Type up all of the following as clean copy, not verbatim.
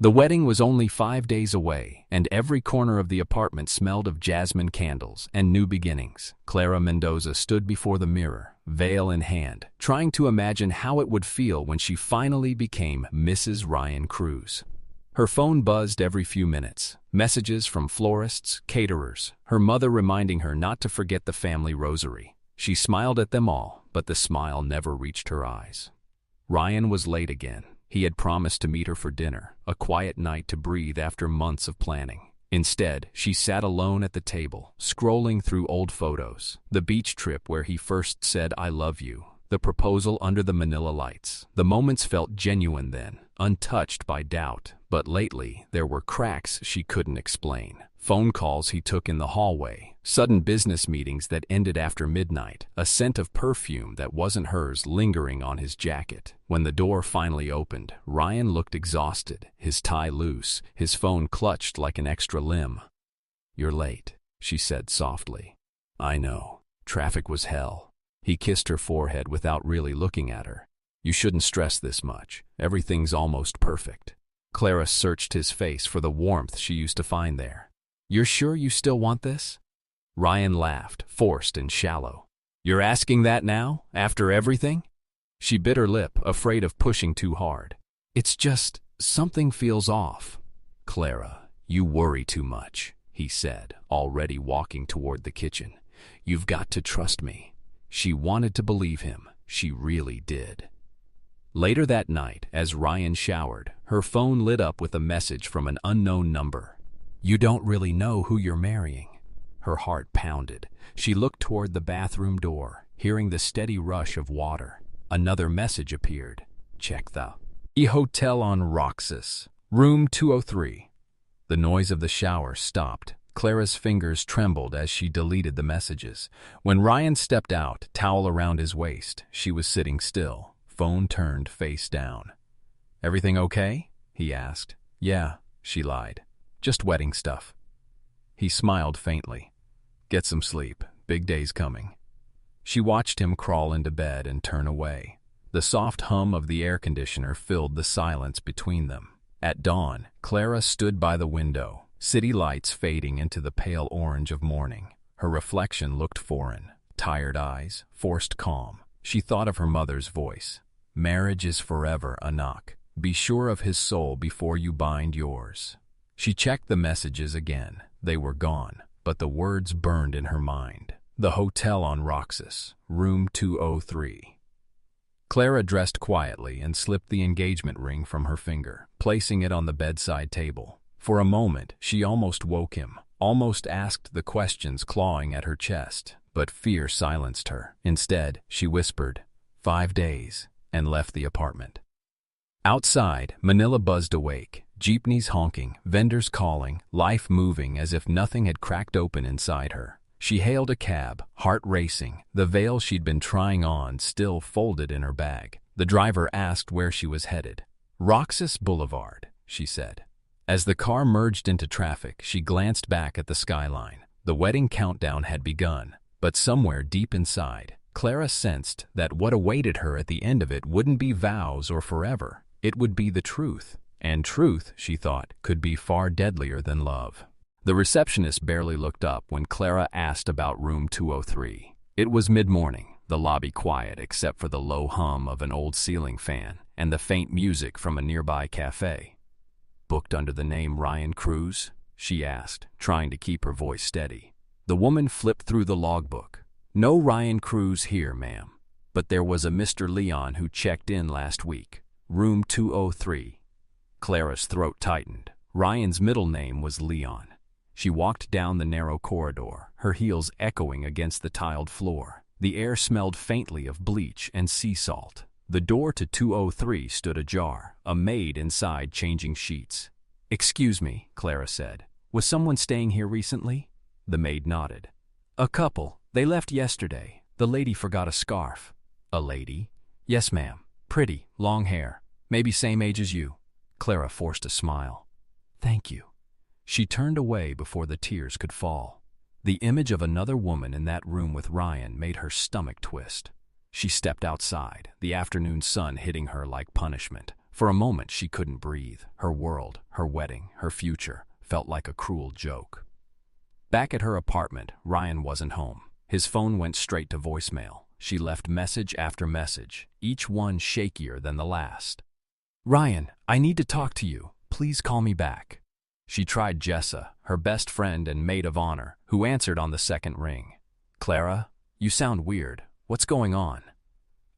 The wedding was only 5 days away, and every corner of the apartment smelled of jasmine candles and new beginnings. Clara Mendoza stood before the mirror, veil in hand, trying to imagine how it would feel when she finally became Mrs. Ryan Cruz. Her phone buzzed every few minutes. Messages from florists, caterers, her mother reminding her not to forget the family rosary. She smiled at them all, but the smile never reached her eyes. Ryan was late again. He had promised to meet her for dinner, a quiet night to breathe after months of planning. Instead, she sat alone at the table, scrolling through old photos. The beach trip where he first said, "I love you." The proposal under the Manila lights. The moments felt genuine then, untouched by doubt. But lately, there were cracks she couldn't explain. Phone calls he took in the hallway, sudden business meetings that ended after midnight, a scent of perfume that wasn't hers lingering on his jacket. When the door finally opened, Ryan looked exhausted, his tie loose, his phone clutched like an extra limb. "You're late," she said softly. "I know. Traffic was hell." He kissed her forehead without really looking at her. "You shouldn't stress this much. Everything's almost perfect." Clara searched his face for the warmth she used to find there. "You're sure you still want this?" Ryan laughed, forced and shallow. "You're asking that now, after everything?" She bit her lip, afraid of pushing too hard. "It's just, something feels off." "Clara, you worry too much," he said, already walking toward the kitchen. "You've got to trust me." She wanted to believe him. She really did. Later that night, as Ryan showered, her phone lit up with a message from an unknown number. "You don't really know who you're marrying." Her heart pounded. She looked toward the bathroom door, hearing the steady rush of water. Another message appeared. "Check the hotel on Roxas, room 203. The noise of the shower stopped. Clara's fingers trembled as she deleted the messages. When Ryan stepped out, towel around his waist, she was sitting still, phone turned face down. "Everything okay?" he asked. "Yeah," she lied. "Just wedding stuff." He smiled faintly. "Get some sleep. Big day's coming." She watched him crawl into bed and turn away. The soft hum of the air conditioner filled the silence between them. At dawn, Clara stood by the window, city lights fading into the pale orange of morning. Her reflection looked foreign. Tired eyes, forced calm. She thought of her mother's voice. "Marriage is forever, Anak. Be sure of his soul before you bind yours." She checked the messages again. They were gone, but the words burned in her mind. The hotel on Roxas, room 203. Clara dressed quietly and slipped the engagement ring from her finger, placing it on the bedside table. For a moment, she almost woke him, almost asked the questions clawing at her chest, but fear silenced her. Instead, she whispered, 5 days, and left the apartment. Outside, Manila buzzed awake, jeepneys honking, vendors calling, life moving as if nothing had cracked open inside her. She hailed a cab, heart racing, the veil she'd been trying on still folded in her bag. The driver asked where she was headed. "Roxas Boulevard," she said. As the car merged into traffic, she glanced back at the skyline. The wedding countdown had begun, but somewhere deep inside, Clara sensed that what awaited her at the end of it wouldn't be vows or forever. It would be the truth. And truth, she thought, could be far deadlier than love. The receptionist barely looked up when Clara asked about room 203. It was mid-morning, the lobby quiet except for the low hum of an old ceiling fan and the faint music from a nearby cafe. "Booked under the name Ryan Cruz?" she asked, trying to keep her voice steady. The woman flipped through the logbook. "No Ryan Cruz here, ma'am. But there was a Mr. Leon who checked in last week. Room 203. Clara's throat tightened. Ryan's middle name was Leon. She walked down the narrow corridor, her heels echoing against the tiled floor. The air smelled faintly of bleach and sea salt. The door to 203 stood ajar, a maid inside changing sheets. "Excuse me," Clara said. "Was someone staying here recently?" The maid nodded. "A couple. They left yesterday. The lady forgot a scarf." "A lady?" "Yes, ma'am. Pretty, long hair. Maybe same age as you." Clara forced a smile. "Thank you." She turned away before the tears could fall. The image of another woman in that room with Ryan made her stomach twist. She stepped outside, the afternoon sun hitting her like punishment. For a moment she couldn't breathe. Her world, her wedding, her future felt like a cruel joke. Back at her apartment, Ryan wasn't home. His phone went straight to voicemail. She left message after message, each one shakier than the last. "Ryan, I need to talk to you. Please call me back." She tried Jessa, her best friend and maid of honor, who answered on the second ring. "Clara, you sound weird. What's going on?"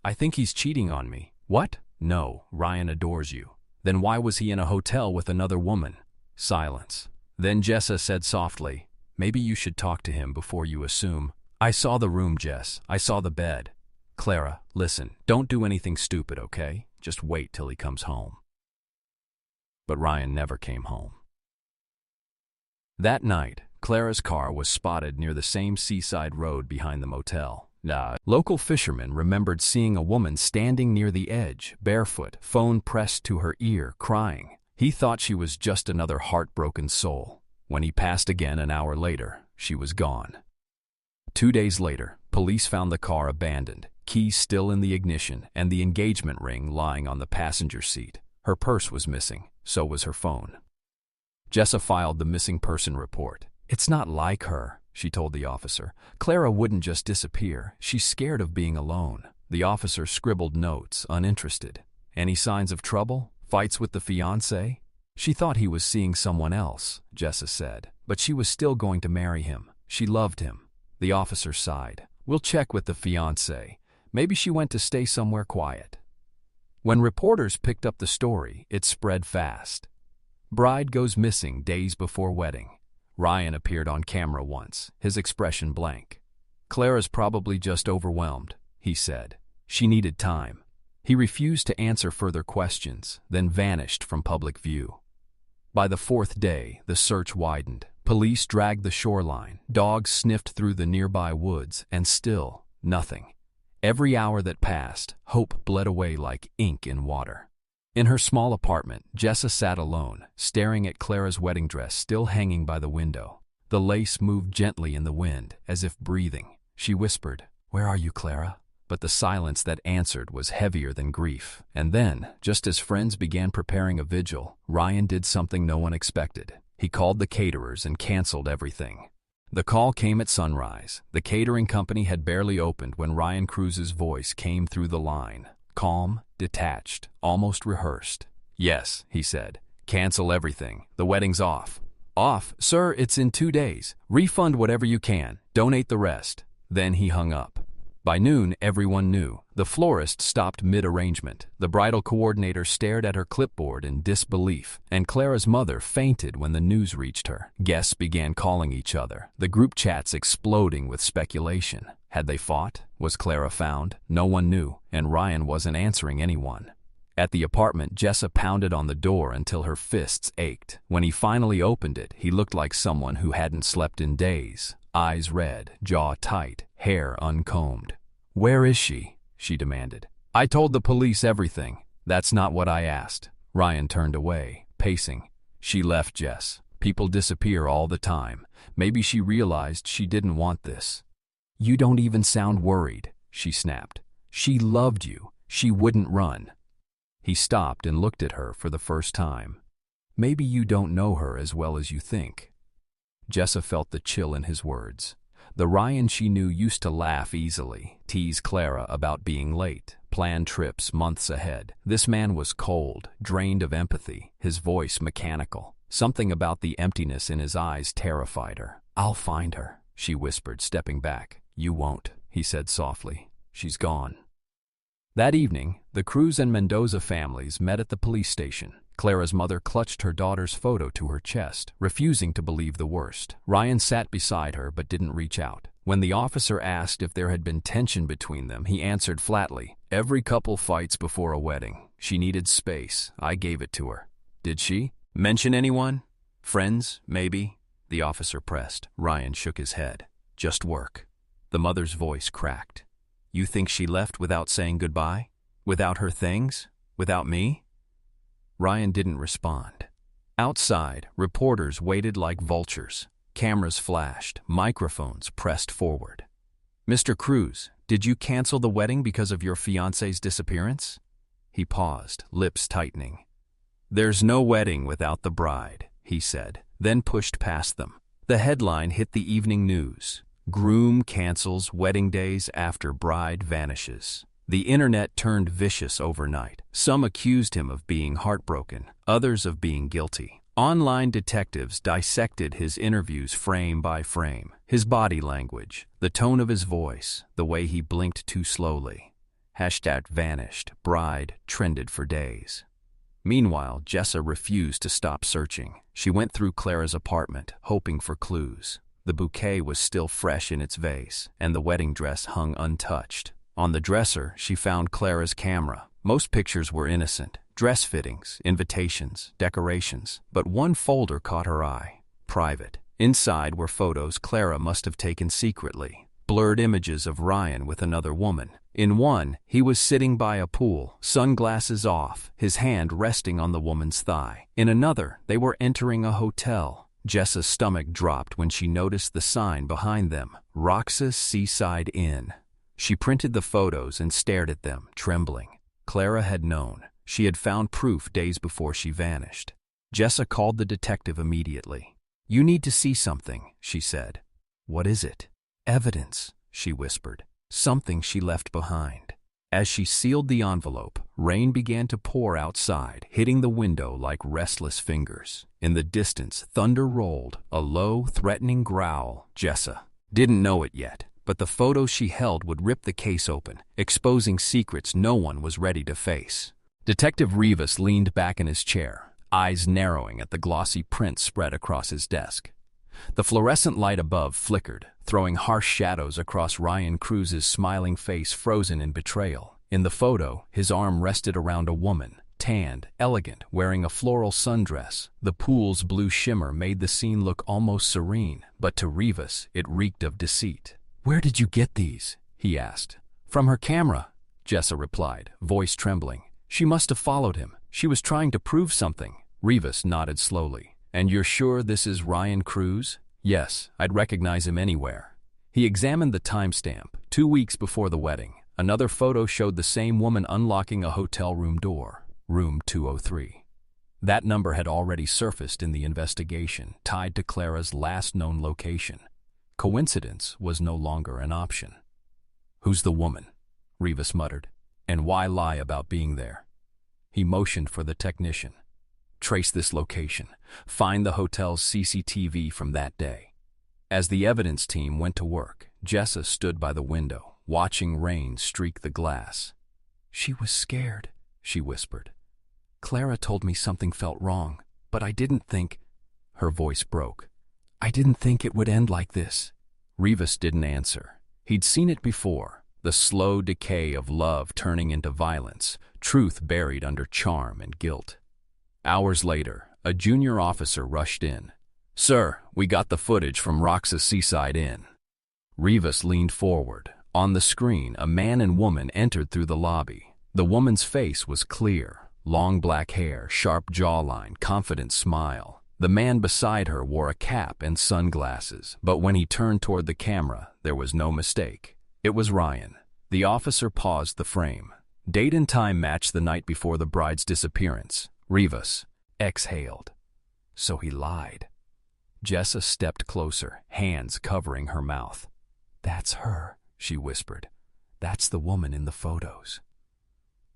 "I think he's cheating on me." "What?" "No, Ryan adores you." "Then why was he in a hotel with another woman?" Silence. Then Jessa said softly, "Maybe you should talk to him before you assume." "I saw the room, Jess. I saw the bed." "Clara, listen, don't do anything stupid, okay? Just wait till he comes home." But Ryan never came home. That night, Clara's car was spotted near the same seaside road behind the motel. Local fishermen remembered seeing a woman standing near the edge, barefoot, phone pressed to her ear, crying. He thought she was just another heartbroken soul. When he passed again an hour later, she was gone. 2 days later, police found the car abandoned, keys still in the ignition, and the engagement ring lying on the passenger seat. Her purse was missing, so was her phone. Jessa filed the missing person report. "It's not like her," she told the officer. "Clara wouldn't just disappear. She's scared of being alone." The officer scribbled notes, uninterested. "Any signs of trouble? Fights with the fiancé?" "She thought he was seeing someone else," Jessa said, "but she was still going to marry him. She loved him." The officer sighed. "We'll check with the fiancé. Maybe she went to stay somewhere quiet." When reporters picked up the story, it spread fast. Bride goes missing days before wedding. Ryan appeared on camera once, his expression blank. "Clara's probably just overwhelmed," he said. "She needed time." He refused to answer further questions, then vanished from public view. By the 4th day, the search widened. Police dragged the shoreline, dogs sniffed through the nearby woods, and still, nothing. Every hour that passed, hope bled away like ink in water. In her small apartment, Jessa sat alone, staring at Clara's wedding dress still hanging by the window. The lace moved gently in the wind, as if breathing. She whispered, "Where are you, Clara?" But the silence that answered was heavier than grief. And then, just as friends began preparing a vigil, Ryan did something no one expected. He called the caterers and canceled everything. The call came at sunrise. The catering company had barely opened when Ryan Cruz's voice came through the line. Calm, detached, almost rehearsed. "Yes," he said. "Cancel everything. The wedding's off." "Off? Sir, it's in 2 days. Refund whatever you can. Donate the rest." Then he hung up. By noon, everyone knew. The florist stopped mid-arrangement. The bridal coordinator stared at her clipboard in disbelief, and Clara's mother fainted when the news reached her. Guests began calling each other, the group chats exploding with speculation. Had they fought? Was Clara found? No one knew, and Ryan wasn't answering anyone. At the apartment, Jessa pounded on the door until her fists ached. When he finally opened it, he looked like someone who hadn't slept in days. Eyes red, jaw tight, hair uncombed. "Where is she?" she demanded. "I told the police everything." "That's not what I asked." Ryan turned away, pacing. "She left, Jess. People disappear all the time. Maybe she realized she didn't want this." "You don't even sound worried," she snapped. "She loved you. She wouldn't run." He stopped and looked at her for the first time. "Maybe you don't know her as well as you think." Jessa felt the chill in his words. The Ryan she knew used to laugh easily, tease Clara about being late, plan trips months ahead. This man was cold, drained of empathy, his voice mechanical. Something about the emptiness in his eyes terrified her. "I'll find her," she whispered, stepping back. "You won't," he said softly. "She's gone." That evening, the Cruz and Mendoza families met at the police station. Clara's mother clutched her daughter's photo to her chest, refusing to believe the worst. Ryan sat beside her but didn't reach out. When the officer asked if there had been tension between them, he answered flatly, "Every couple fights before a wedding. She needed space. I gave it to her." "Did she mention anyone? Friends, maybe?" the officer pressed. Ryan shook his head. "Just work." The mother's voice cracked. "You think she left without saying goodbye? Without her things? Without me?" Ryan didn't respond. Outside, reporters waited like vultures. Cameras flashed, microphones pressed forward. "Mr. Cruz, did you cancel the wedding because of your fiancé's disappearance?" He paused, lips tightening. "There's no wedding without the bride," he said, then pushed past them. The headline hit the evening news. Groom cancels wedding days after bride vanishes. The internet turned vicious overnight. Some accused him of being heartbroken, others of being guilty. Online detectives dissected his interviews frame by frame, his body language, the tone of his voice, the way he blinked too slowly. #vanished, bride trended for days. Meanwhile, Jessa refused to stop searching. She went through Clara's apartment, hoping for clues. The bouquet was still fresh in its vase, and the wedding dress hung untouched. On the dresser, she found Clara's camera. Most pictures were innocent. Dress fittings, invitations, decorations. But one folder caught her eye. Private. Inside were photos Clara must have taken secretly. Blurred images of Ryan with another woman. In one, he was sitting by a pool, sunglasses off, his hand resting on the woman's thigh. In another, they were entering a hotel. Jessa's stomach dropped when she noticed the sign behind them, Roxas Seaside Inn. She printed the photos and stared at them, trembling. Clara had known. She had found proof days before she vanished. Jessa called the detective immediately. "You need to see something," she said. "What is it?" "Evidence," she whispered. "Something she left behind." As she sealed the envelope, rain began to pour outside, hitting the window like restless fingers. In the distance, thunder rolled, a low, threatening growl. Jessa didn't know it yet, but the photos she held would rip the case open, exposing secrets no one was ready to face. Detective Rivas leaned back in his chair, eyes narrowing at the glossy print spread across his desk. The fluorescent light above flickered, throwing harsh shadows across Ryan Cruz's smiling face frozen in betrayal. In the photo, his arm rested around a woman, tanned, elegant, wearing a floral sundress. The pool's blue shimmer made the scene look almost serene, but to Rivas, it reeked of deceit. "Where did you get these?" he asked. "From her camera," Jessa replied, voice trembling. "She must have followed him. She was trying to prove something." Rivas nodded slowly. "And you're sure this is Ryan Cruz?" "Yes, I'd recognize him anywhere." He examined the timestamp, 2 weeks before the wedding. Another photo showed the same woman unlocking a hotel room door, room 203. That number had already surfaced in the investigation, tied to Clara's last known location. Coincidence was no longer an option. "Who's the woman?" Rivas muttered. "And why lie about being there?" He motioned for the technician. "Trace this location. Find the hotel's CCTV from that day." As the evidence team went to work, Jessa stood by the window, watching rain streak the glass. "She was scared," she whispered. "Clara told me something felt wrong, but I didn't think—" Her voice broke. "I didn't think it would end like this." Rivas didn't answer. He'd seen it before, the slow decay of love turning into violence, truth buried under charm and guilt. Hours later, a junior officer rushed in. "Sir, we got the footage from Roxas Seaside Inn." Rivas leaned forward. On the screen, a man and woman entered through the lobby. The woman's face was clear, long black hair, sharp jawline, confident smile. The man beside her wore a cap and sunglasses, but when he turned toward the camera, there was no mistake. It was Ryan. The officer paused the frame. Date and time matched the night before the bride's disappearance. Rivas exhaled. So he lied. Jessa stepped closer, hands covering her mouth. "That's her," she whispered. "That's the woman in the photos."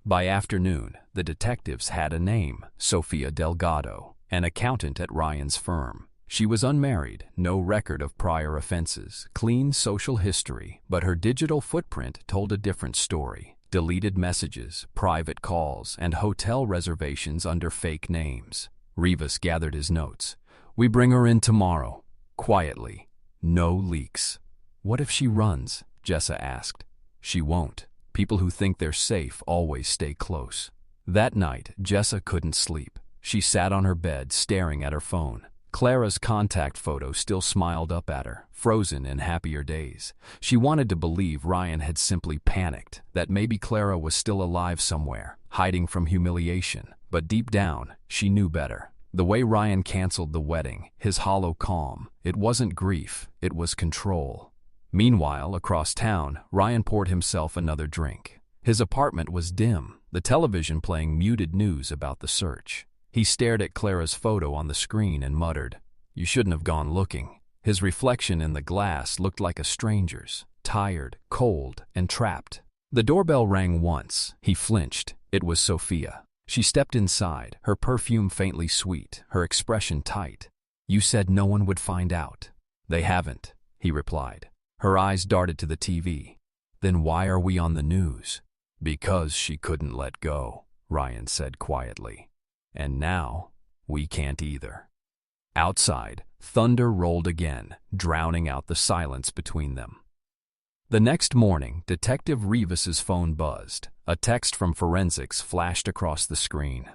By afternoon, the detectives had a name, Sofia Delgado, an accountant at Ryan's firm. She was unmarried, no record of prior offenses, clean social history, but her digital footprint told a different story. Deleted messages, private calls, and hotel reservations under fake names. Rivas gathered his notes. "We bring her in tomorrow." Quietly. No leaks. "What if she runs?" Jessa asked. "She won't. People who think they're safe always stay close." That night, Jessa couldn't sleep. She sat on her bed, staring at her phone. Clara's contact photo still smiled up at her, frozen in happier days. She wanted to believe Ryan had simply panicked, that maybe Clara was still alive somewhere, hiding from humiliation. But deep down, she knew better. The way Ryan canceled the wedding, his hollow calm, it wasn't grief, it was control. Meanwhile, across town, Ryan poured himself another drink. His apartment was dim, the television playing muted news about the search. He stared at Clara's photo on the screen and muttered, "You shouldn't have gone looking." His reflection in the glass looked like a stranger's, tired, cold, and trapped. The doorbell rang once. He flinched. It was Sophia. She stepped inside, her perfume faintly sweet, her expression tight. "You said no one would find out." "They haven't," he replied. Her eyes darted to the TV. "Then why are we on the news?" "Because she couldn't let go," Ryan said quietly. "And now, we can't either." Outside, thunder rolled again, drowning out the silence between them. The next morning, Detective Rivas's phone buzzed. A text from forensics flashed across the screen.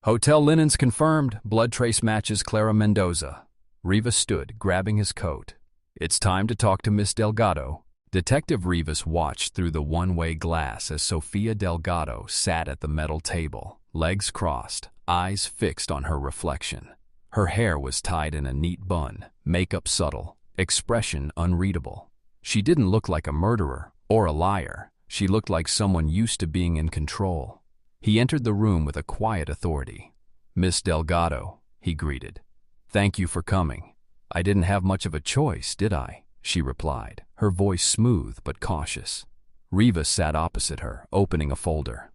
"Hotel linens confirmed. Blood trace matches Clara Mendoza." Rivas stood, grabbing his coat. "It's time to talk to Miss Delgado." Detective Rivas watched through the one-way glass as Sofia Delgado sat at the metal table, legs crossed, eyes fixed on her reflection. Her hair was tied in a neat bun, makeup subtle, expression unreadable. She didn't look like a murderer or a liar. She looked like someone used to being in control. He entered the room with a quiet authority. "Miss Delgado," he greeted. "Thank you for coming." "I didn't have much of a choice, did I?" she replied, her voice smooth but cautious. Rivas sat opposite her, opening a folder.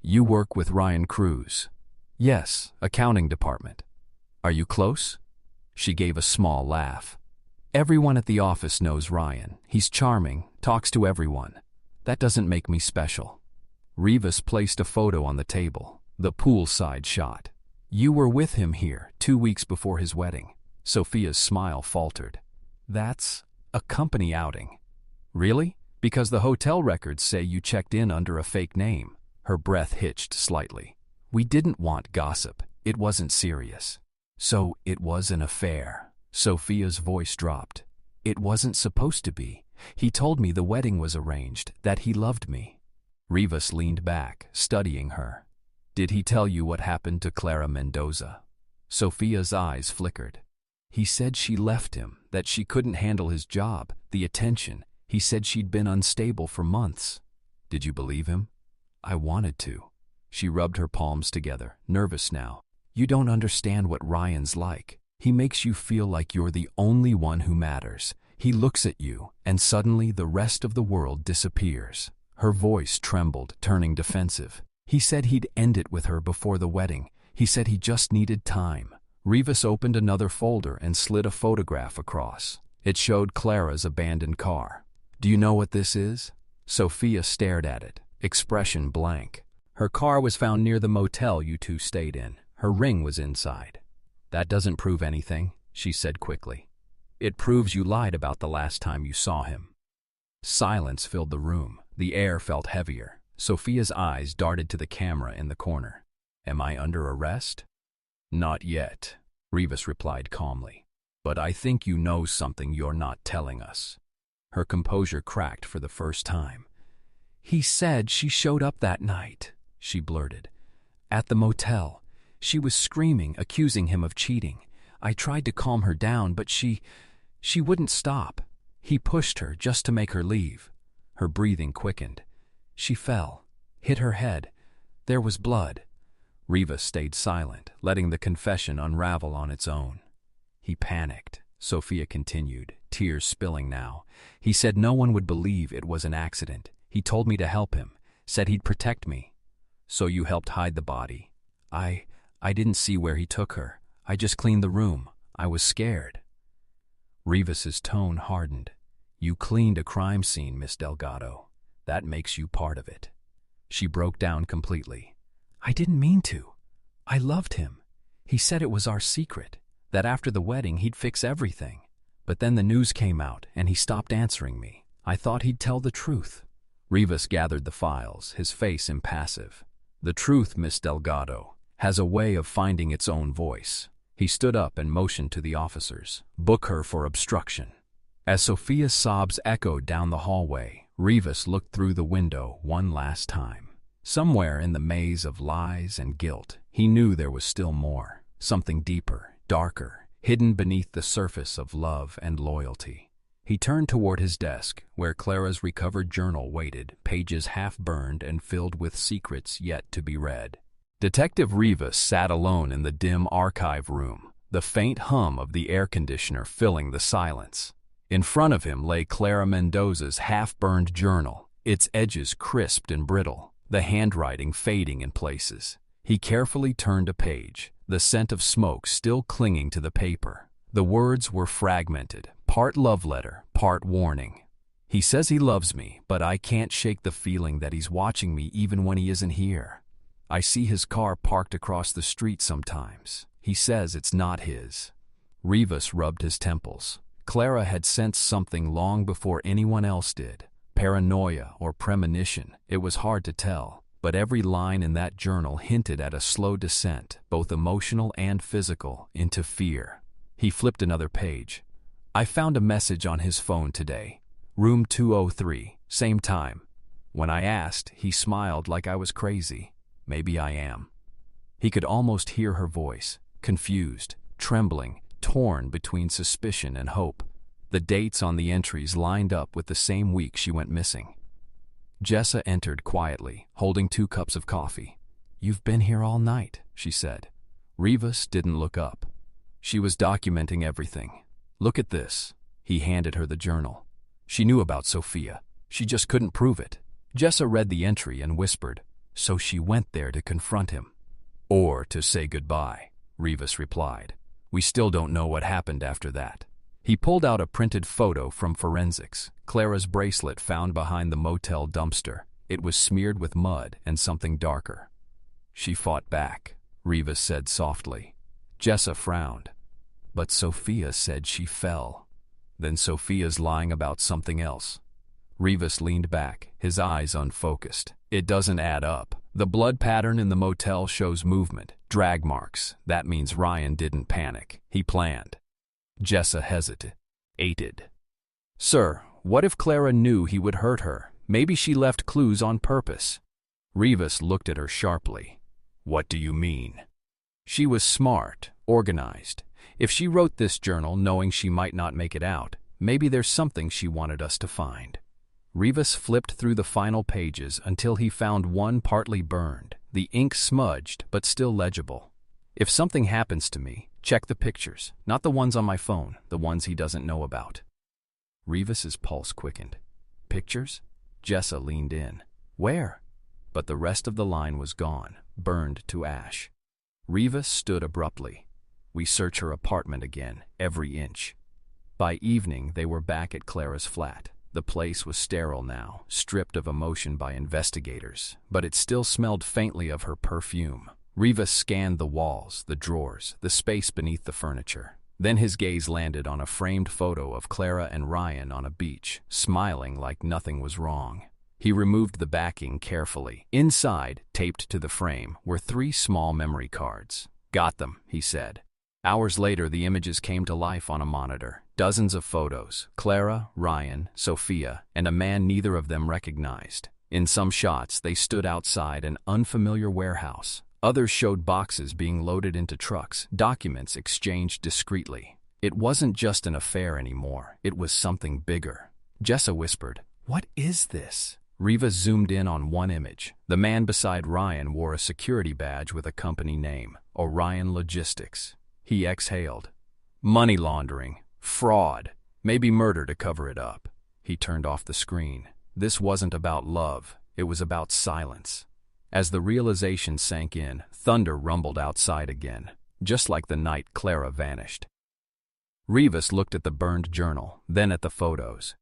"You work with Ryan Cruz?" "Yes, accounting department." "Are you close?" She gave a small laugh. "Everyone at the office knows Ryan. He's charming, talks to everyone. That doesn't make me special." Rivas placed a photo on the table, the poolside shot. "You were with him here 2 weeks before his wedding." Sophia's smile faltered. "That's a company outing." "Really? Because the hotel records say you checked in under a fake name." Her breath hitched slightly. "We didn't want gossip. It wasn't serious." "So it was an affair." Sophia's voice dropped. "It wasn't supposed to be. He told me the wedding was arranged, that he loved me." Rivas leaned back, studying her. "Did he tell you what happened to Clara Mendoza?" Sophia's eyes flickered. "He said she left him, that she couldn't handle his job, the attention. He said she'd been unstable for months." "Did you believe him?" "I wanted to." She rubbed her palms together, nervous now. "You don't understand what Ryan's like. He makes you feel like you're the only one who matters. He looks at you, and suddenly the rest of the world disappears." Her voice trembled, turning defensive. "He said he'd end it with her before the wedding. He said he just needed time." Rivas opened another folder and slid a photograph across. It showed Clara's abandoned car. "Do you know what this is?" Sophia stared at it, expression blank. "Her car was found near the motel you two stayed in. Her ring was inside." "That doesn't prove anything," she said quickly. "It proves you lied about the last time you saw him." Silence filled the room. The air felt heavier. Sophia's eyes darted to the camera in the corner. "Am I under arrest?" "Not yet," Rivas replied calmly. "But I think you know something you're not telling us." Her composure cracked for the first time. "He said she showed up that night," she blurted. "At the motel. She was screaming, accusing him of cheating. I tried to calm her down, but she wouldn't stop. He pushed her just to make her leave." Her breathing quickened. "She fell, hit her head. There was blood." Rivas stayed silent, letting the confession unravel on its own. "He panicked," Sophia continued, tears spilling now. "He said no one would believe it was an accident. He told me to help him, said he'd protect me." "So you helped hide the body?" I didn't see where he took her. I just cleaned the room. I was scared." Rivas's tone hardened. "You cleaned a crime scene, Miss Delgado. That makes you part of it." She broke down completely. "I didn't mean to. I loved him. He said it was our secret, that after the wedding he'd fix everything. But then the news came out and he stopped answering me. I thought he'd tell the truth." Rivas gathered the files, his face impassive. "The truth, Miss Delgado, has a way of finding its own voice." He stood up and motioned to the officers. "Book her for obstruction." As Sophia's sobs echoed down the hallway, Rivas looked through the window one last time. Somewhere in the maze of lies and guilt, he knew there was still more, something deeper, darker, hidden beneath the surface of love and loyalty. He turned toward his desk, where Clara's recovered journal waited, pages half-burned and filled with secrets yet to be read. Detective Rivas sat alone in the dim archive room, the faint hum of the air conditioner filling the silence. In front of him lay Clara Mendoza's half-burned journal, its edges crisped and brittle, the handwriting fading in places. He carefully turned a page, the scent of smoke still clinging to the paper. The words were fragmented, part love letter, part warning. He says he loves me, but I can't shake the feeling that he's watching me even when he isn't here. I see his car parked across the street sometimes. He says it's not his. Rivas rubbed his temples. Clara had sensed something long before anyone else did. Paranoia or premonition, it was hard to tell, but every line in that journal hinted at a slow descent, both emotional and physical, into fear. He flipped another page. I found a message on his phone today. Room 203, same time. When I asked, he smiled like I was crazy. Maybe I am. He could almost hear her voice, confused, trembling, torn between suspicion and hope. The dates on the entries lined up with the same week she went missing. Jessa entered quietly, holding 2 cups of coffee. You've been here all night, she said. Rivas didn't look up. She was documenting everything. Look at this. He handed her the journal. She knew about Sophia. She just couldn't prove it. Jessa read the entry and whispered, so she went there to confront him. Or to say goodbye, Rivas replied. We still don't know what happened after that. He pulled out a printed photo from forensics, Clara's bracelet found behind the motel dumpster. It was smeared with mud and something darker. She fought back, Rivas said softly. Jessa frowned. But Sophia said she fell. Then Sophia's lying about something else. Rivas leaned back, his eyes unfocused. It doesn't add up. The blood pattern in the motel shows movement, drag marks. That means Ryan didn't panic. He planned. Jessa hesitated. Sir, what if Clara knew he would hurt her? Maybe she left clues on purpose. Rivas looked at her sharply. What do you mean? She was smart, organized. If she wrote this journal knowing she might not make it out, maybe there's something she wanted us to find. Rivas flipped through the final pages until he found one partly burned, the ink smudged but still legible. If something happens to me, check the pictures, not the ones on my phone, the ones he doesn't know about. Rivas's pulse quickened. Pictures? Jessa leaned in. Where? But the rest of the line was gone, burned to ash. Rivas stood abruptly. We search her apartment again, every inch. By evening, they were back at Clara's flat. The place was sterile now, stripped of emotion by investigators, but it still smelled faintly of her perfume. Rivas scanned the walls, the drawers, the space beneath the furniture. Then his gaze landed on a framed photo of Clara and Ryan on a beach, smiling like nothing was wrong. He removed the backing carefully. Inside, taped to the frame, were 3 small memory cards. Got them, he said. Hours later, the images came to life on a monitor. Dozens of photos, Clara, Ryan, Sophia, and a man neither of them recognized. In some shots, they stood outside an unfamiliar warehouse. Others showed boxes being loaded into trucks, documents exchanged discreetly. It wasn't just an affair anymore, it was something bigger. Jessa whispered, "What is this?" Rivas zoomed in on one image. The man beside Ryan wore a security badge with a company name, Orion Logistics. He exhaled. Money laundering, fraud, maybe murder to cover it up. He turned off the screen. This wasn't about love, it was about silence. As the realization sank in, thunder rumbled outside again, just like the night Clara vanished. Rivas looked at the burned journal, then at the photos.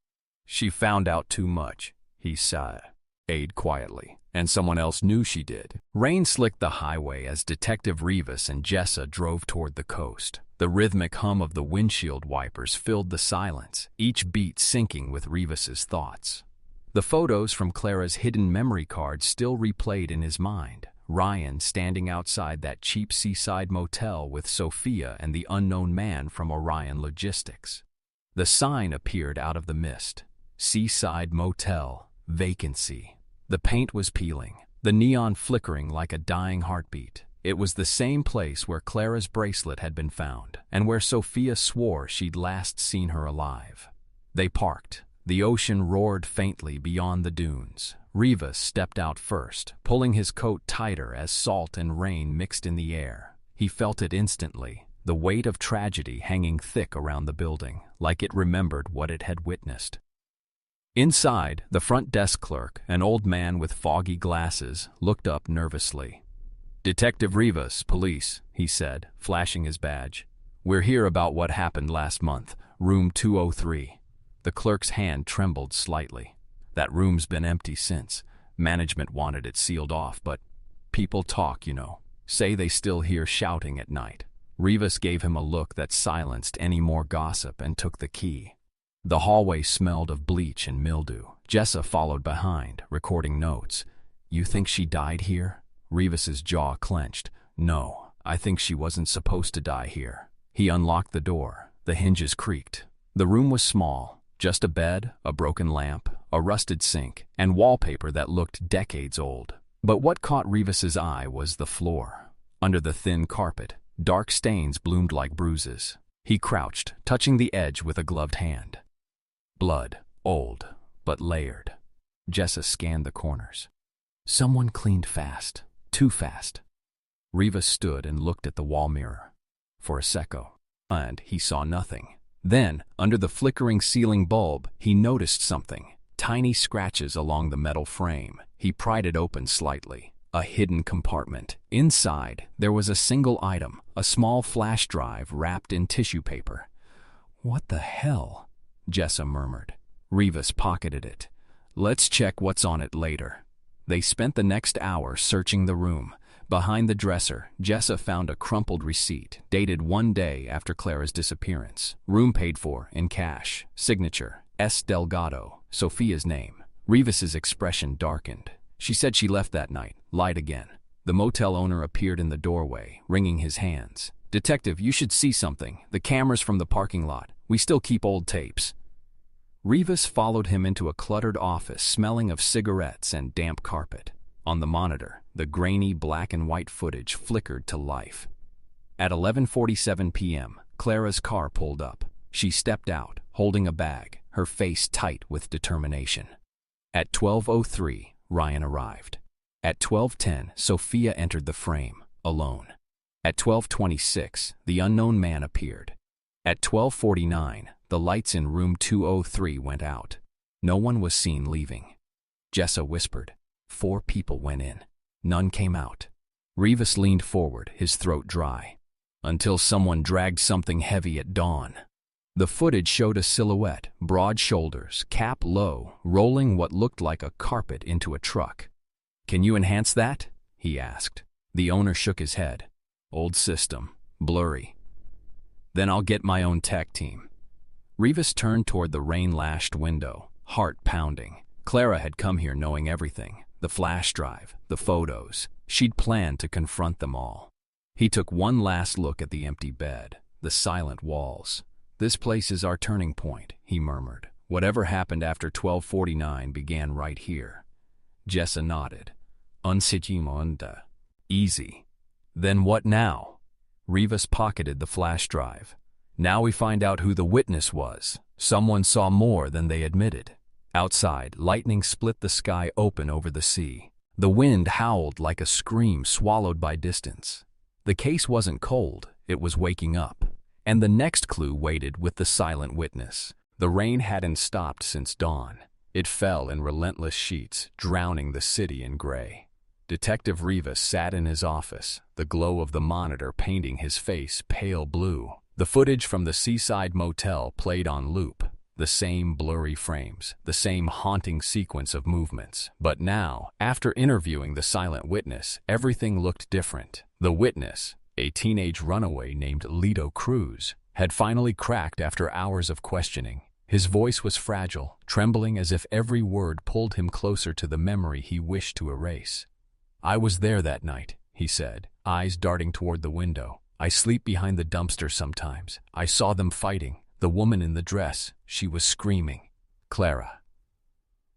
She found out too much, he sighed quietly, and someone else knew she did. Rain slicked the highway as Detective Rivas and Jessa drove toward the coast. The rhythmic hum of the windshield wipers filled the silence, each beat syncing with Rivas's thoughts. The photos from Clara's hidden memory card still replayed in his mind. Ryan standing outside that cheap seaside motel with Sophia and the unknown man from Orion Logistics. The sign appeared out of the mist. Seaside Motel, vacancy. The paint was peeling, the neon flickering like a dying heartbeat. It was the same place where Clara's bracelet had been found, and where Sophia swore she'd last seen her alive. They parked. The ocean roared faintly beyond the dunes. Rivas stepped out first, pulling his coat tighter as salt and rain mixed in the air. He felt it instantly, the weight of tragedy hanging thick around the building, like it remembered what it had witnessed. Inside, the front desk clerk, an old man with foggy glasses, looked up nervously. "Detective Rivas, police," he said, flashing his badge. "We're here about what happened last month, room 203. The clerk's hand trembled slightly. "That room's been empty since. Management wanted it sealed off, but people talk, you know. Say they still hear shouting at night." Rivas gave him a look that silenced any more gossip and took the key. The hallway smelled of bleach and mildew. Jessa followed behind, recording notes. "You think she died here?" Rivas's jaw clenched. "No, I think she wasn't supposed to die here." He unlocked the door. The hinges creaked. The room was small, just a bed, a broken lamp, a rusted sink, and wallpaper that looked decades old. But what caught Rivas's eye was the floor. Under the thin carpet, dark stains bloomed like bruises. He crouched, touching the edge with a gloved hand. Blood, old, but layered. Jessa scanned the corners. Someone cleaned fast, too fast. Rivas stood and looked at the wall mirror. For a second, and he saw nothing. Then, under the flickering ceiling bulb, he noticed something. Tiny scratches along the metal frame. He pried it open slightly. A hidden compartment. Inside, there was a single item, a small flash drive wrapped in tissue paper. "What the hell?" Jessa murmured. Rivas pocketed it. "Let's check what's on it later." They spent the next hour searching the room. Behind the dresser, Jessa found a crumpled receipt, dated 1 day after Clara's disappearance. Room paid for, in cash. Signature, S. Delgado, Sophia's name. Rivas's expression darkened. She said she left that night, lied again. The motel owner appeared in the doorway, wringing his hands. "Detective, you should see something. The cameras from the parking lot. We still keep old tapes." Rivas followed him into a cluttered office smelling of cigarettes and damp carpet. On the monitor, the grainy black and white footage flickered to life. At 11:47 p.m., Clara's car pulled up. She stepped out, holding a bag, her face tight with determination. At 12:03, Ryan arrived. At 12:10, Sophia entered the frame, alone. At 12:26, the unknown man appeared. At 12:49, the lights in room 203 went out. No one was seen leaving. Jessa whispered. 4 people went in. None came out. Rivas leaned forward, his throat dry. Until someone dragged something heavy at dawn. The footage showed a silhouette, broad shoulders, cap low, rolling what looked like a carpet into a truck. "Can you enhance that?" he asked. The owner shook his head. "Old system, blurry." "Then I'll get my own tech team." Rivas turned toward the rain-lashed window, heart pounding. Clara had come here knowing everything. The flash drive, the photos. She'd planned to confront them all. He took one last look at the empty bed, the silent walls. "This place is our turning point," he murmured. "Whatever happened after 12:49 began right here." Jessa nodded. "Unsitimunda. Easy." "Then what now?" Rivas pocketed the flash drive. "Now we find out who the witness was. Someone saw more than they admitted." Outside, lightning split the sky open over the sea. The wind howled like a scream swallowed by distance. The case wasn't cold, it was waking up. And the next clue waited with the silent witness. The rain hadn't stopped since dawn. It fell in relentless sheets, drowning the city in gray. Detective Rivas sat in his office, the glow of the monitor painting his face pale blue. The footage from the seaside motel played on loop. The same blurry frames, the same haunting sequence of movements. But now, after interviewing the silent witness, everything looked different. The witness, a teenage runaway named Lito Cruz, had finally cracked after hours of questioning. His voice was fragile, trembling as if every word pulled him closer to the memory he wished to erase. "I was there that night," he said, eyes darting toward the window. "I sleep behind the dumpster sometimes. I saw them fighting. The woman in the dress, she was screaming. Clara."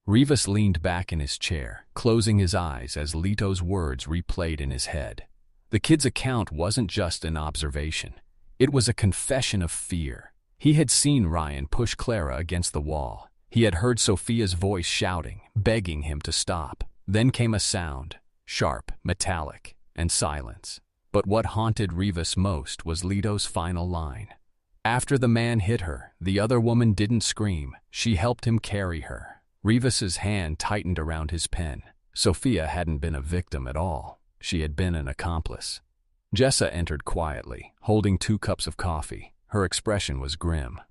Rivas leaned back in his chair, closing his eyes as Lito's words replayed in his head. The kid's account wasn't just an observation. It was a confession of fear. He had seen Ryan push Clara against the wall. He had heard Sophia's voice shouting, begging him to stop. Then came a sound, sharp, metallic, and silence. But what haunted Rivas most was Lito's final line. After the man hit her, the other woman didn't scream. She helped him carry her. Rivas's hand tightened around his pen. Sophia hadn't been a victim at all. She had been an accomplice. Jessa entered quietly, holding 2 cups of coffee. Her expression was grim.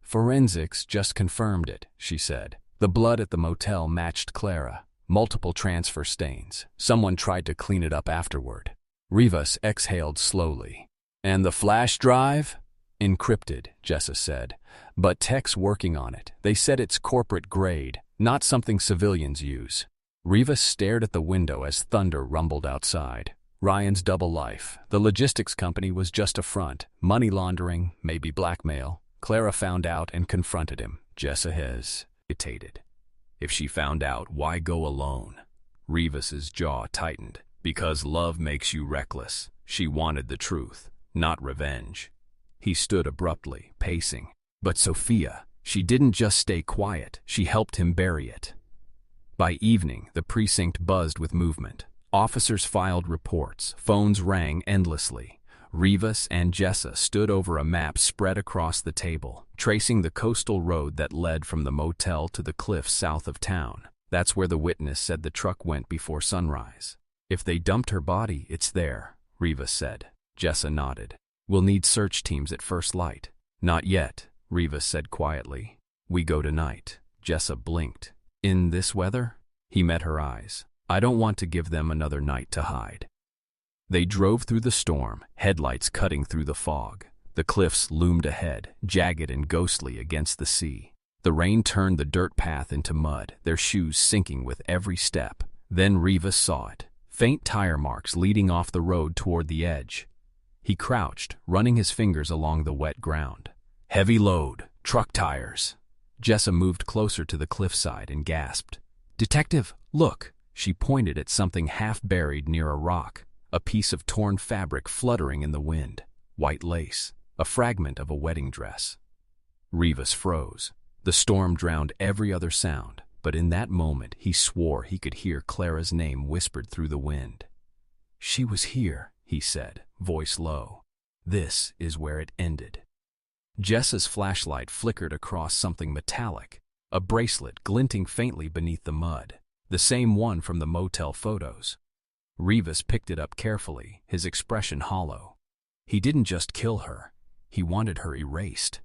"Forensics just confirmed it," she said. "The blood at the motel matched Clara. Multiple transfer stains. Someone tried to clean it up afterward." Rivas exhaled slowly. "And the flash drive?" "Encrypted," Jessa said. "But tech's working on it. They said it's corporate grade, not something civilians use." Rivas stared at the window as thunder rumbled outside. Ryan's double life. The logistics company was just a front. Money laundering, maybe blackmail. Clara found out and confronted him. Jessa hesitated. If she found out, why go alone? Rivas's jaw tightened. Because love makes you reckless. She wanted the truth, not revenge. He stood abruptly, pacing. But Sophia, she didn't just stay quiet, she helped him bury it. By evening, the precinct buzzed with movement. Officers filed reports, phones rang endlessly. Rivas and Jessa stood over a map spread across the table, tracing the coastal road that led from the motel to the cliffs south of town. That's where the witness said the truck went before sunrise. "If they dumped her body, it's there," Rivas said. Jessa nodded. "We'll need search teams at first light." "Not yet," Rivas said quietly. "We go tonight." Jessa blinked. "In this weather?" He met her eyes. "I don't want to give them another night to hide." They drove through the storm, headlights cutting through the fog. The cliffs loomed ahead, jagged and ghostly against the sea. The rain turned the dirt path into mud, their shoes sinking with every step. Then Rivas saw it. Faint tire marks leading off the road toward the edge. He crouched, running his fingers along the wet ground. "Heavy load, truck tires." Jessa moved closer to the cliffside and gasped. "Detective, look!" She pointed at something half-buried near a rock, a piece of torn fabric fluttering in the wind. White lace, a fragment of a wedding dress. Rivas froze. The storm drowned every other sound, but in that moment he swore he could hear Clara's name whispered through the wind. "She was here," he said, voice low. "This is where it ended." Jessa's flashlight flickered across something metallic, a bracelet glinting faintly beneath the mud, the same one from the motel photos. Rivas picked it up carefully, his expression hollow. He didn't just kill her, he wanted her erased.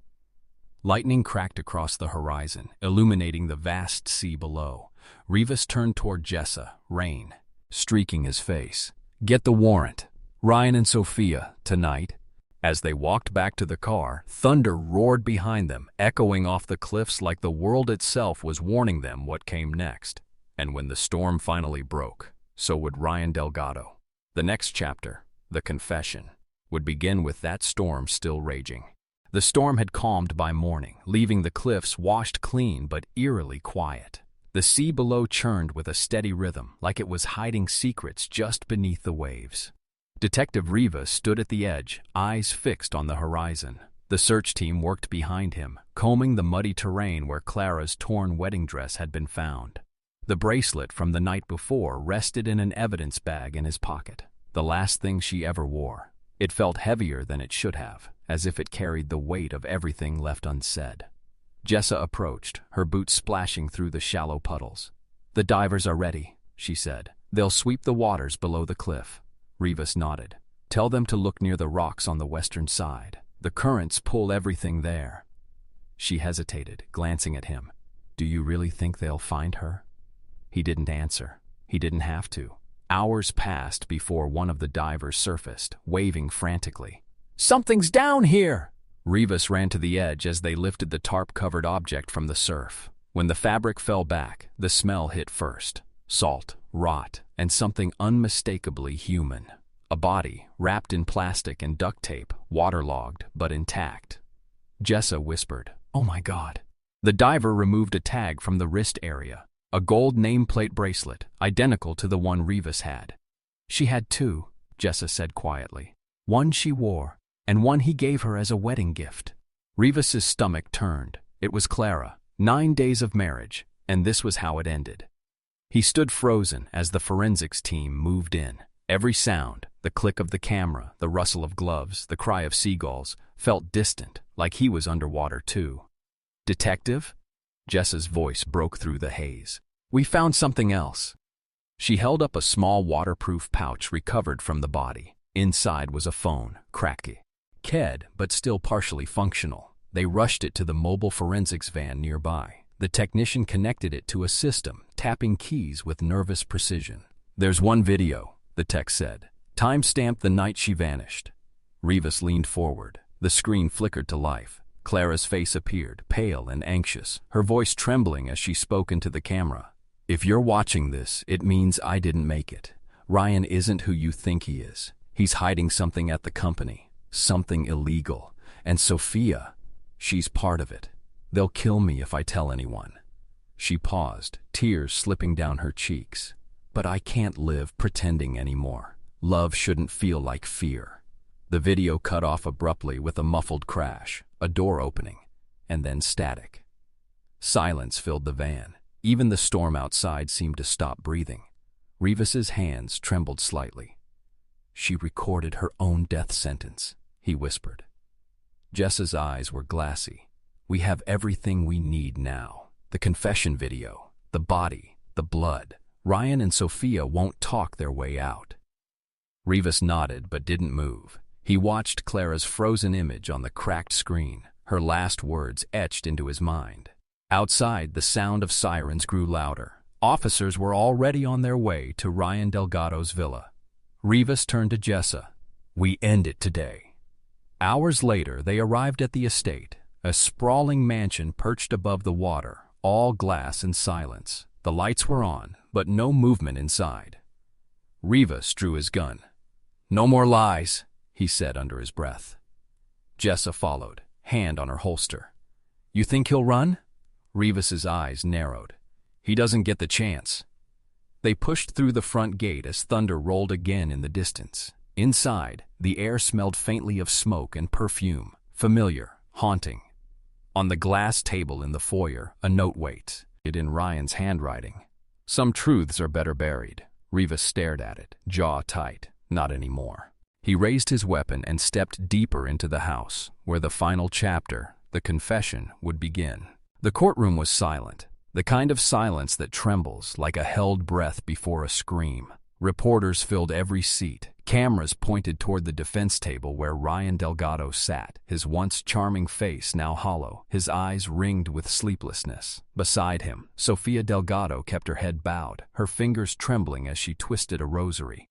Lightning cracked across the horizon, illuminating the vast sea below. Rivas turned toward Jessa, rain streaking his face. "Get the warrant. Ryan and Sophia, tonight." As they walked back to the car, thunder roared behind them, echoing off the cliffs like the world itself was warning them what came next. And when the storm finally broke, so would Ryan Delgado. The next chapter, the confession, would begin with that storm still raging. The storm had calmed by morning, leaving the cliffs washed clean but eerily quiet. The sea below churned with a steady rhythm, like it was hiding secrets just beneath the waves. Detective Rivas stood at the edge, eyes fixed on the horizon. The search team worked behind him, combing the muddy terrain where Clara's torn wedding dress had been found. The bracelet from the night before rested in an evidence bag in his pocket, the last thing she ever wore. It felt heavier than it should have, as if it carried the weight of everything left unsaid. Jessa approached, her boots splashing through the shallow puddles. "The divers are ready," she said. "They'll sweep the waters below the cliff." Rivas nodded. "Tell them to look near the rocks on the western side. The currents pull everything there." She hesitated, glancing at him. "Do you really think they'll find her?" He didn't answer. He didn't have to. Hours passed before one of the divers surfaced, waving frantically. "Something's down here!" Rivas ran to the edge as they lifted the tarp-covered object from the surf. When the fabric fell back, the smell hit first. Salt, rot, and something unmistakably human. A body, wrapped in plastic and duct tape, waterlogged but intact. Jessa whispered, "Oh my God." The diver removed a tag from the wrist area, a gold nameplate bracelet, identical to the one Rivas had. "She had two," Jessa said quietly. "One she wore, and one he gave her as a wedding gift." Rivas's stomach turned. It was Clara. 9 days of marriage, and this was how it ended. He stood frozen as the forensics team moved in. Every sound, the click of the camera, the rustle of gloves, the cry of seagulls, felt distant, like he was underwater too. "Detective?" Jessa's voice broke through the haze. "We found something else." She held up a small waterproof pouch recovered from the body. Inside was a phone, crackly, but still partially functional. They rushed it to the mobile forensics van nearby. The technician connected it to a system, tapping keys with nervous precision. "There's one video," the tech said. "Time-stamped the night she vanished." Rivas leaned forward. The screen flickered to life. Clara's face appeared, pale and anxious, her voice trembling as she spoke into the camera. "If you're watching this, it means I didn't make it. Ryan isn't who you think he is. He's hiding something at the company, something illegal. And Sophia, she's part of it. They'll kill me if I tell anyone." She paused, tears slipping down her cheeks. "But I can't live pretending anymore. Love shouldn't feel like fear." The video cut off abruptly with a muffled crash, a door opening, and then static. Silence filled the van. Even the storm outside seemed to stop breathing. Rivas's hands trembled slightly. "She recorded her own death sentence," he whispered. Jessa's eyes were glassy. "We have everything we need now. The confession video, the body, the blood. Ryan and Sophia won't talk their way out." Rivas nodded but didn't move. He watched Clara's frozen image on the cracked screen, her last words etched into his mind. Outside, the sound of sirens grew louder. Officers were already on their way to Ryan Delgado's villa. Rivas turned to Jessa. "We end it today." Hours later, they arrived at the estate, a sprawling mansion perched above the water, all glass and silence. The lights were on, but no movement inside. Rivas drew his gun. "No more lies," he said under his breath. Jessa followed, hand on her holster. "You think he'll run?" Rivas's eyes narrowed. "He doesn't get the chance." They pushed through the front gate as thunder rolled again in the distance. Inside, the air smelled faintly of smoke and perfume, familiar, haunting. On the glass table in the foyer, a note waits, it in Ryan's handwriting. "Some truths are better buried." Rivas stared at it, jaw tight. Not anymore. He raised his weapon and stepped deeper into the house, where the final chapter, the confession, would begin. The courtroom was silent, the kind of silence that trembles like a held breath before a scream. Reporters filled every seat. Cameras pointed toward the defense table where Ryan Delgado sat, his once charming face now hollow, his eyes ringed with sleeplessness. Beside him, Sophia Delgado kept her head bowed, her fingers trembling as she twisted a rosary.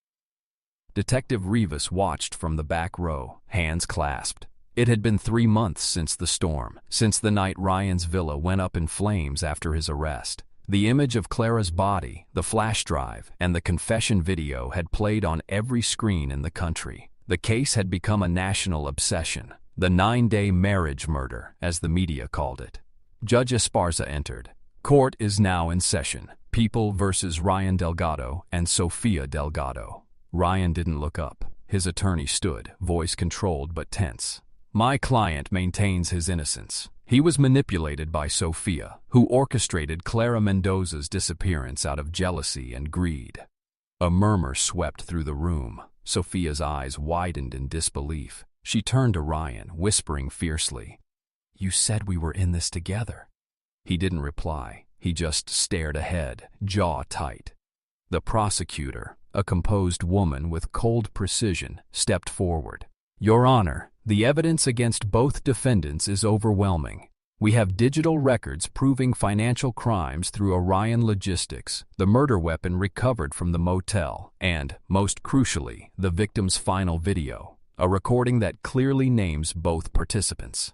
Detective Rivas watched from the back row, hands clasped. It had been 3 months since the storm, since the night Ryan's villa went up in flames after his arrest. The image of Clara's body, the flash drive, and the confession video had played on every screen in the country. The case had become a national obsession, the 9-day marriage murder, as the media called it. Judge Esparza entered. "Court is now in session. People versus Ryan Delgado and Sophia Delgado." Ryan didn't look up. His attorney stood, voice controlled but tense. "My client maintains his innocence. He was manipulated by Sophia, who orchestrated Clara Mendoza's disappearance out of jealousy and greed." A murmur swept through the room. Sophia's eyes widened in disbelief. She turned to Ryan, whispering fiercely, "You said we were in this together." He didn't reply. He just stared ahead, jaw tight. The prosecutor, a composed woman with cold precision, stepped forward. "Your Honor, the evidence against both defendants is overwhelming. We have digital records proving financial crimes through Orion Logistics, the murder weapon recovered from the motel, and, most crucially, the victim's final video, a recording that clearly names both participants."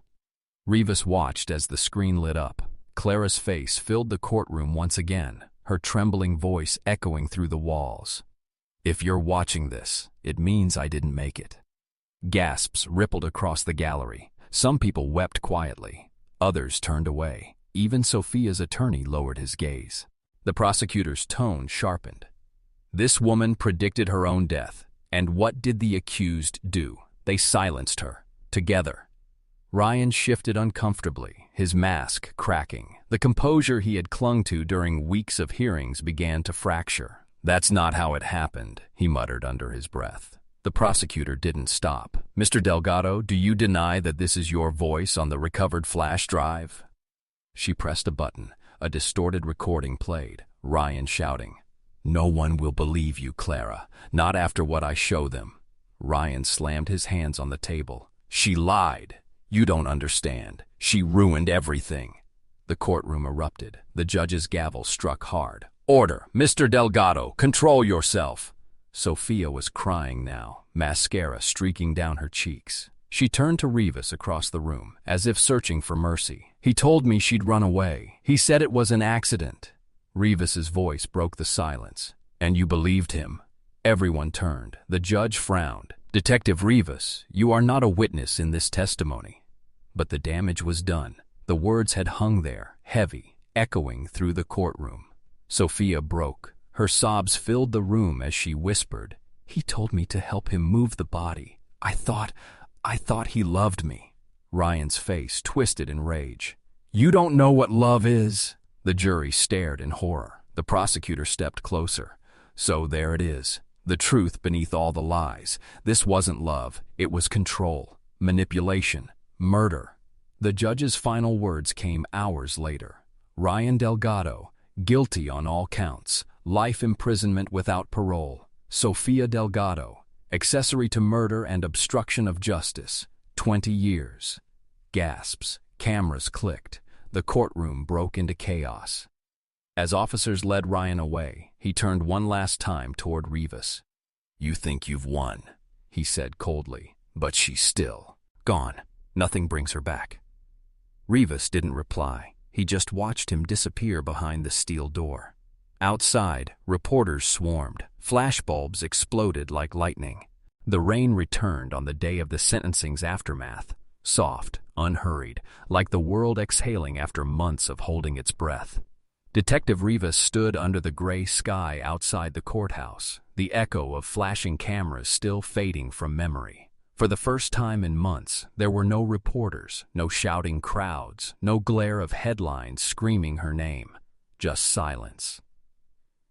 Rivas watched as the screen lit up. Clara's face filled the courtroom once again, her trembling voice echoing through the walls. "If you're watching this, it means I didn't make it." Gasps rippled across the gallery. Some people wept quietly. Others turned away. Even Sophia's attorney lowered his gaze. The prosecutor's tone sharpened. "This woman predicted her own death. And what did the accused do? They silenced her. Together." Ryan shifted uncomfortably, his mask cracking. The composure he had clung to during weeks of hearings began to fracture. "That's not how it happened," he muttered under his breath. The prosecutor didn't stop. "Mr. Delgado, do you deny that this is your voice on the recovered flash drive?" She pressed a button. A distorted recording played, Ryan shouting, "No one will believe you, Clara, not after what I show them." Ryan slammed his hands on the table. "She lied. You don't understand. She ruined everything." The courtroom erupted. The judge's gavel struck hard. "Order! Mr. Delgado, control yourself!" Sophia was crying now, mascara streaking down her cheeks. She turned to Rivas across the room, as if searching for mercy. "He told me she'd run away. He said it was an accident." Rivas's voice broke the silence. "And you believed him?" Everyone turned. The judge frowned. "Detective Rivas, you are not a witness in this testimony." But the damage was done. The words had hung there, heavy, echoing through the courtroom. Sophia broke. Her sobs filled the room as she whispered, "He told me to help him move the body. I thought he loved me." Ryan's face twisted in rage. "You don't know what love is." The jury stared in horror. The prosecutor stepped closer. "So there it is. The truth beneath all the lies. This wasn't love. It was control, manipulation, murder." The judge's final words came hours later. Ryan Delgado, guilty on all counts, life imprisonment without parole. Sophia Delgado, accessory to murder and obstruction of justice, 20 years. Gasps, cameras clicked. The courtroom broke into chaos. As officers led Ryan away, he turned one last time toward Rivas. "You think you've won," he said coldly, "but she's still gone. Nothing brings her back." Rivas didn't reply. He just watched him disappear behind the steel door. Outside, reporters swarmed. Flashbulbs exploded like lightning. The rain returned on the day of the sentencing's aftermath, soft, unhurried, like the world exhaling after months of holding its breath. Detective Rivas stood under the gray sky outside the courthouse, the echo of flashing cameras still fading from memory. For the first time in months, there were no reporters, no shouting crowds, no glare of headlines screaming her name, just silence.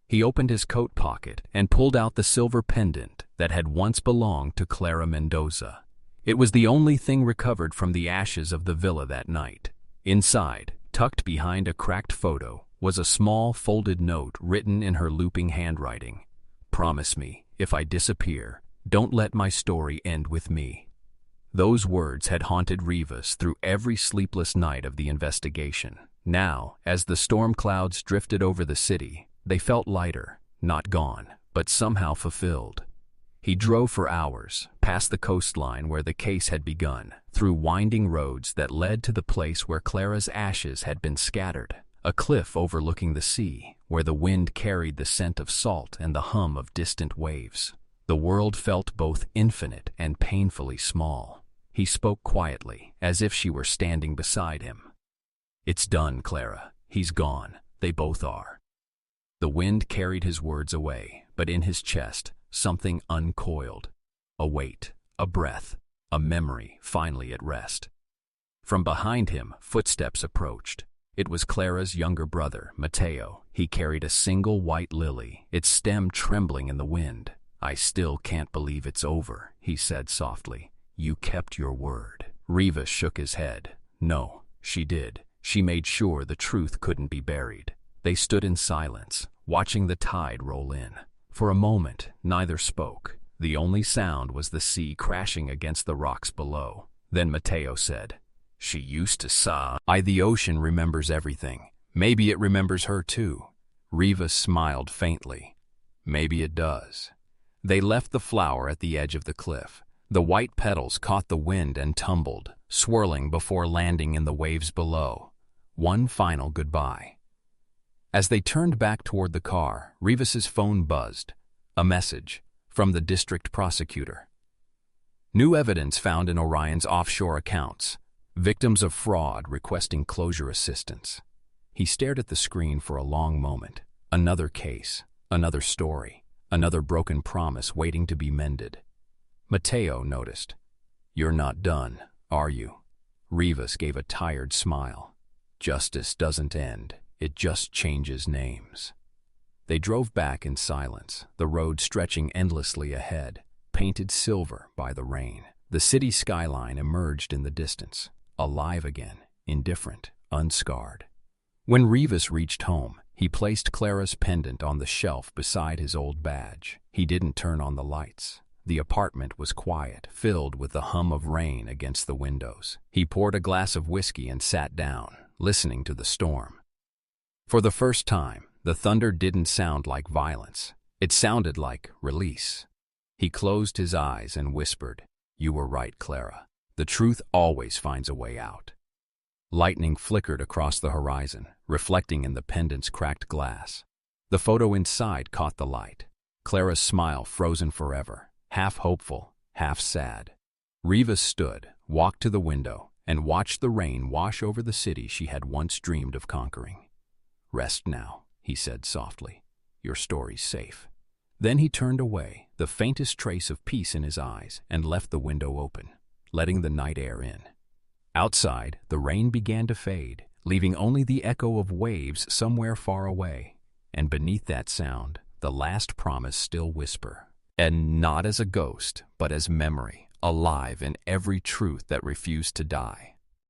He opened his coat pocket and pulled out the silver pendant that had once belonged to Clara Mendoza. It was the only thing recovered from the ashes of the villa that night. Inside, tucked behind a cracked photo, was a small folded note written in her looping handwriting. "Promise me, if I disappear, don't let my story end with me." Those words had haunted Rivas through every sleepless night of the investigation. Now, as the storm clouds drifted over the city, they felt lighter, not gone, but somehow fulfilled. He drove for hours, past the coastline where the case had begun, through winding roads that led to the place where Clara's ashes had been scattered, a cliff overlooking the sea, where the wind carried the scent of salt and the hum of distant waves. The world felt both infinite and painfully small. He spoke quietly, as if she were standing beside him. "It's done, Clara. He's gone. They both are." The wind carried his words away, but in his chest, something uncoiled. A weight, a breath, a memory finally at rest. From behind him, footsteps approached. It was Clara's younger brother, Mateo. He carried a single white lily, its stem trembling in the wind. "I still can't believe it's over," he said softly. "You kept your word." Rivas shook his head. "No, she did. She made sure the truth couldn't be buried." They stood in silence, watching the tide roll in. For a moment, neither spoke. The only sound was the sea crashing against the rocks below. Then Mateo said, "She used to sigh. The ocean remembers everything. Maybe it remembers her too." Rivas smiled faintly. "Maybe it does." They left the flower at the edge of the cliff. The white petals caught the wind and tumbled, swirling before landing in the waves below. One final goodbye. As they turned back toward the car, Rivas's phone buzzed. A message from the district prosecutor. New evidence found in Orion's offshore accounts. Victims of fraud requesting closure assistance. He stared at the screen for a long moment. Another case, another story. Another broken promise waiting to be mended. Mateo noticed. "You're not done, are you?" Rivas gave a tired smile. Justice doesn't end, it just changes names. They drove back in silence, the road stretching endlessly ahead, painted silver by the rain. The city skyline emerged in the distance, alive again, indifferent, unscarred. When Rivas reached home, he placed Clara's pendant on the shelf beside his old badge. He didn't turn on the lights. The apartment was quiet, filled with the hum of rain against the windows. He poured a glass of whiskey and sat down, listening to the storm. For the first time, the thunder didn't sound like violence. It sounded like release. He closed his eyes and whispered, "You were right, Clara. The truth always finds a way out." Lightning flickered across the horizon, reflecting in the pendant's cracked glass. The photo inside caught the light. Clara's smile frozen forever, half hopeful, half sad. Rivas stood, walked to the window, and watched the rain wash over the city she had once dreamed of conquering. "Rest now," he said softly. "Your story's safe." Then he turned away, the faintest trace of peace in his eyes, and left the window open, letting the night air in. Outside, the rain began to fade, leaving only the echo of waves somewhere far away. And beneath that sound, the last promise still whisper. And not as a ghost, but as memory, alive in every truth that refused to die.